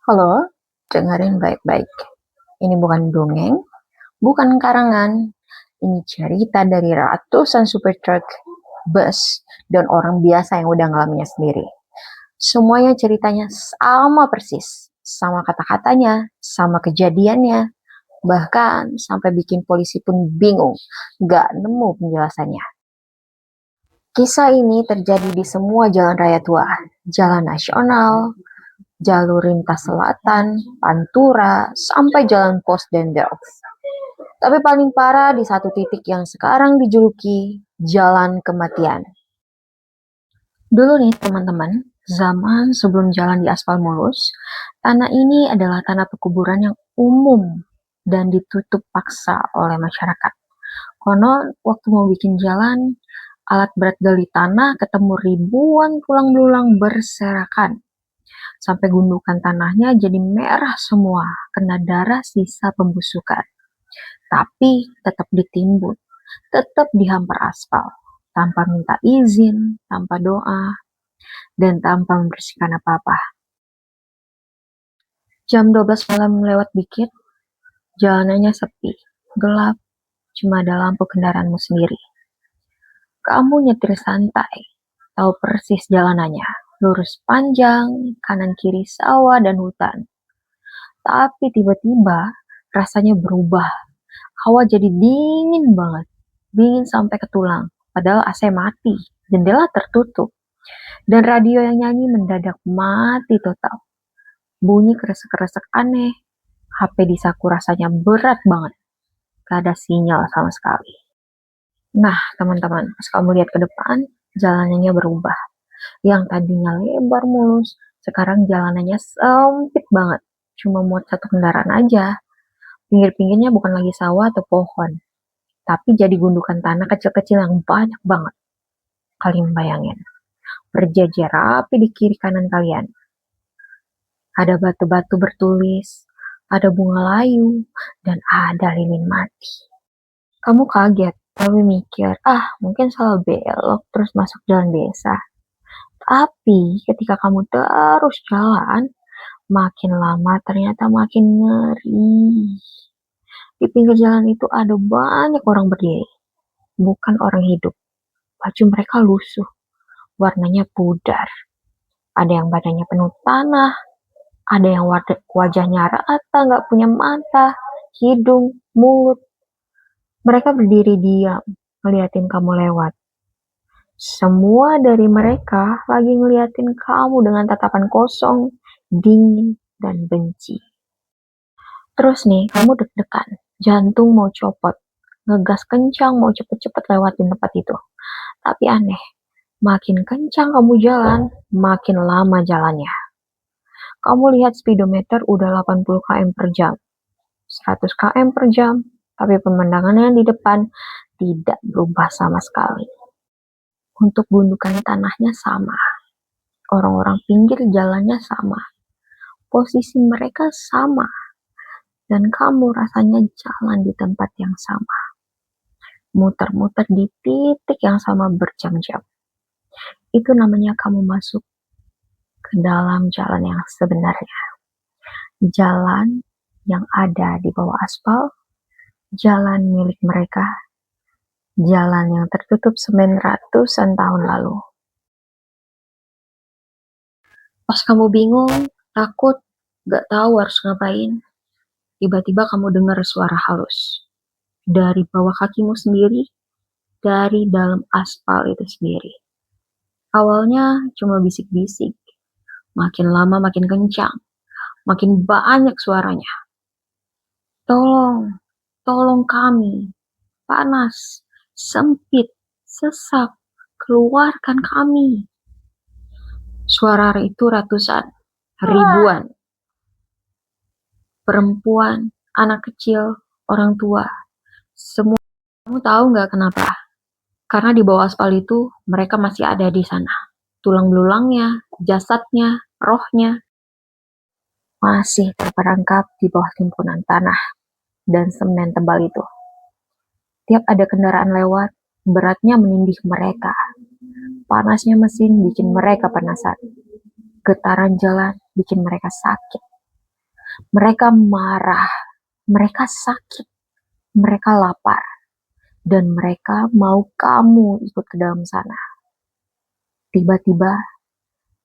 Halo, dengerin baik-baik. Ini bukan dongeng, bukan karangan. Ini cerita dari ratusan super truck, bus, dan orang biasa yang udah ngalaminnya sendiri. Semuanya ceritanya sama persis. Sama kata-katanya, sama kejadiannya. Bahkan sampai bikin polisi pun bingung, gak nemu penjelasannya. Kisah ini terjadi di semua jalan raya tua, jalan nasional, jalur lintas selatan, Pantura, sampai jalan pos dan Delft. Tapi paling parah di satu titik yang sekarang dijuluki Jalan Kematian. Dulu nih teman-teman, zaman sebelum jalan di aspal mulus, tanah ini adalah tanah pekuburan yang umum dan ditutup paksa oleh masyarakat. Konon waktu mau bikin jalan, alat berat gali tanah ketemu ribuan tulang belulang berserakan. Sampai gundukan tanahnya jadi merah semua, kena darah sisa pembusukan. Tapi tetap ditimbun, tetap dihampar aspal, tanpa minta izin, tanpa doa, dan tanpa membersihkan apa-apa. Jam 12 malam lewat dikit, jalanannya sepi, gelap, cuma ada lampu kendaraanmu sendiri. Kamu nyetir santai, tahu persis jalanannya, lurus panjang, kanan kiri sawah dan hutan. Tapi tiba-tiba rasanya berubah. Hawa jadi dingin banget. Dingin sampai ke tulang. Padahal AC mati. Jendela tertutup. Dan radio yang nyanyi mendadak mati total. Bunyi kresek-kresek aneh. HP di saku rasanya berat banget. Gak ada sinyal sama sekali. Nah, teman-teman, pas kamu lihat ke depan, jalanannya berubah. Yang tadinya lebar mulus, sekarang jalanannya sempit banget. Cuma muat satu kendaraan aja. Pinggir-pinggirnya bukan lagi sawah atau pohon, tapi jadi gundukan tanah kecil-kecil yang banyak banget. Kalian bayangin, berjejer rapi di kiri kanan kalian. Ada batu-batu bertulis, ada bunga layu, dan ada lilin mati. Kamu kaget, tapi mikir, mungkin salah belok terus masuk jalan desa. Tapi ketika kamu terus jalan, makin lama ternyata makin ngeri. Di pinggir jalan itu ada banyak orang berdiri, bukan orang hidup. Baju mereka lusuh, warnanya pudar. Ada yang badannya penuh tanah, ada yang wajahnya rata, nggak punya mata, hidung, mulut. Mereka berdiri diam, ngeliatin kamu lewat. Semua dari mereka lagi ngeliatin kamu dengan tatapan kosong, dingin, dan benci. Terus nih, kamu deg-degan, jantung mau copot, ngegas kencang mau cepet-cepet lewatin tempat itu. Tapi aneh, makin kencang kamu jalan, makin lama jalannya. Kamu lihat speedometer udah 80 km per jam, 100 km per jam, tapi pemandangannya di depan tidak berubah sama sekali. Untuk gundukan tanahnya sama, orang-orang pinggir jalannya sama, posisi mereka sama, dan kamu rasanya jalan di tempat yang sama. Muter-muter di titik yang sama berjam-jam. Itu namanya kamu masuk ke dalam jalan yang sebenarnya. Jalan yang ada di bawah aspal, jalan milik mereka, jalan yang tertutup semen ratusan tahun lalu. Pas kamu bingung, takut, gak tahu harus ngapain, tiba-tiba kamu dengar suara halus. Dari bawah kakimu sendiri, dari dalam aspal itu sendiri. Awalnya cuma bisik-bisik, makin lama makin kencang, makin banyak suaranya. Tolong, tolong kami, panas, sempit, sesak, keluarkan kami. Suara itu ratusan, ribuan. Perempuan, anak kecil, orang tua. Semua. Kamu tahu nggak kenapa? Karena di bawah aspal itu mereka masih ada di sana. Tulang belulangnya, jasadnya, rohnya masih terperangkap di bawah timbunan tanah dan semen tebal itu. Tiap ada kendaraan lewat, beratnya menindih mereka. Panasnya mesin bikin mereka panasan. Getaran jalan bikin mereka sakit. Mereka marah, mereka sakit, mereka lapar, dan mereka mau kamu ikut ke dalam sana. Tiba-tiba,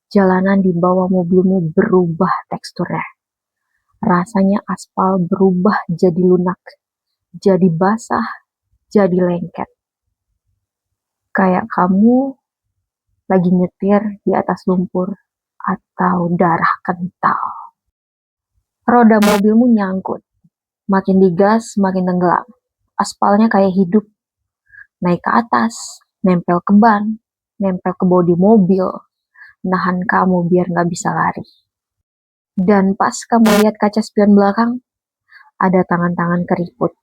jalanan di bawah mobilmu berubah teksturnya. Rasanya aspal berubah jadi lunak, jadi basah, jadi lengket. Kayak kamu lagi nyetir di atas lumpur atau darah kental. Roda mobilmu nyangkut, makin digas makin tenggelam. Aspalnya kayak hidup, naik ke atas, nempel ke ban, nempel ke bodi mobil, nahan kamu biar nggak bisa lari. Dan pas kamu lihat kaca spion belakang, ada tangan-tangan keriput,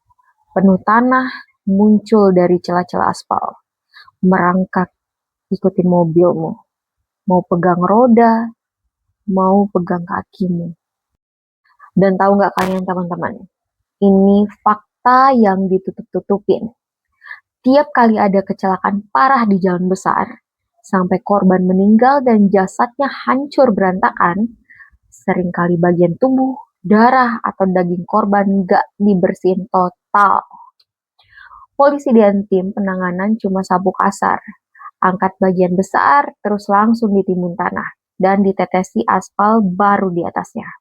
penuh tanah, muncul dari celah-celah aspal, merangkak ikutin mobilmu, mau pegang roda, mau pegang kakimu. Dan tahu nggak kalian teman-teman, ini fakta yang ditutup-tutupin. Tiap kali ada kecelakaan parah di jalan besar, sampai korban meninggal dan jasadnya hancur berantakan, seringkali bagian tubuh, darah, atau daging korban nggak dibersihin total. Polisi dan tim penanganan cuma sapu kasar, angkat bagian besar, terus langsung ditimbun tanah, dan ditetesi aspal baru di atasnya.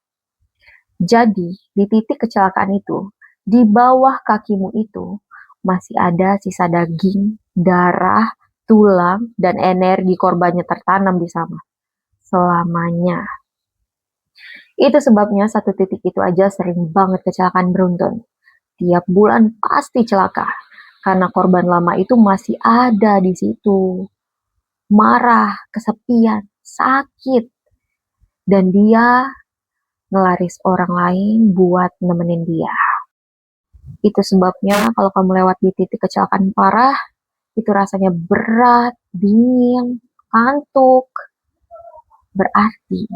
Jadi, di titik kecelakaan itu, di bawah kakimu itu, masih ada sisa daging, darah, tulang, dan energi korbannya tertanam di sana. Selamanya. Itu sebabnya satu titik itu aja sering banget kecelakaan beruntun. Tiap bulan pasti celaka, karena korban lama itu masih ada di situ. Marah, kesepian, sakit, dan dia ngelaris orang lain buat nemenin dia. Itu sebabnya kalau kamu lewat di titik kecelakaan parah, itu rasanya berat, dingin, kantuk. Berarti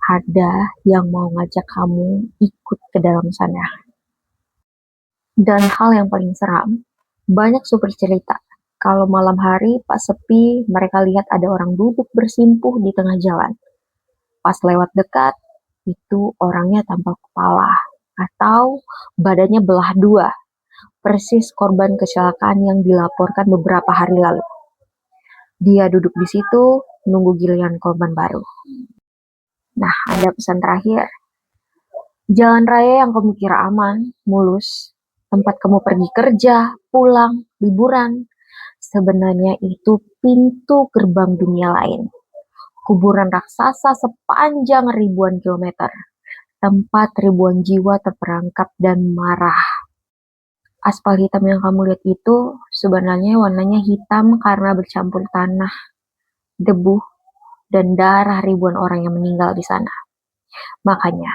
ada yang mau ngajak kamu ikut ke dalam sana. Dan hal yang paling seram, banyak super cerita. Kalau malam hari pas sepi, mereka lihat ada orang duduk bersimpuh di tengah jalan. Pas lewat dekat, itu orangnya tanpa kepala atau badannya belah dua, persis korban kecelakaan yang dilaporkan beberapa hari lalu. Dia duduk di situ, nunggu giliran korban baru. Nah, ada pesan terakhir. Jalan raya yang kamu kira aman, mulus, tempat kamu pergi kerja, pulang, liburan, sebenarnya itu pintu gerbang dunia lain. Kuburan raksasa sepanjang ribuan kilometer. Tempat ribuan jiwa terperangkap dan marah. Aspal hitam yang kamu lihat itu sebenarnya warnanya hitam karena bercampur tanah, debu, dan darah ribuan orang yang meninggal di sana. Makanya,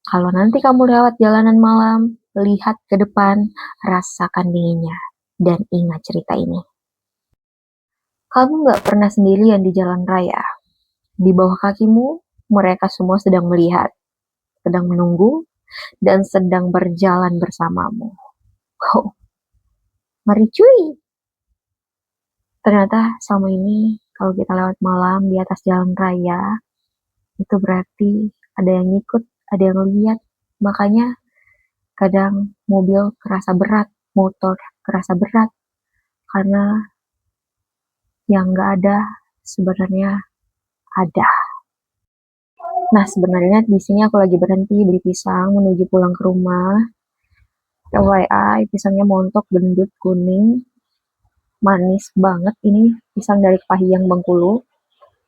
kalau nanti kamu lewat jalanan malam, lihat ke depan, rasakan dinginnya, dan ingat cerita ini. Kamu nggak pernah sendirian di jalan raya. Di bawah kakimu, mereka semua sedang melihat, sedang menunggu, dan sedang berjalan bersamamu. Oh, mari cuy! Ternyata selama ini, kalau kita lewat malam di atas jalan raya, itu berarti ada yang ngikut, ada yang lihat. Makanya kadang mobil kerasa berat, motor kerasa berat, karena yang nggak ada sebenarnya ada. Nah, sebenarnya di sini aku lagi berhenti beli pisang menuju pulang ke rumah. FYI, pisangnya montok, gendut, kuning, manis banget. Ini pisang dari Pahiyang Bengkulu.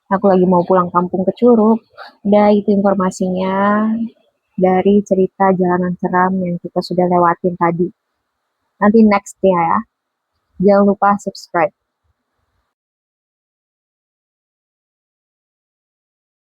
Aku lagi mau pulang kampung ke Curug. Udah, itu informasinya dari cerita jalanan seram yang kita sudah lewatin tadi. Nanti next ya. Jangan lupa subscribe.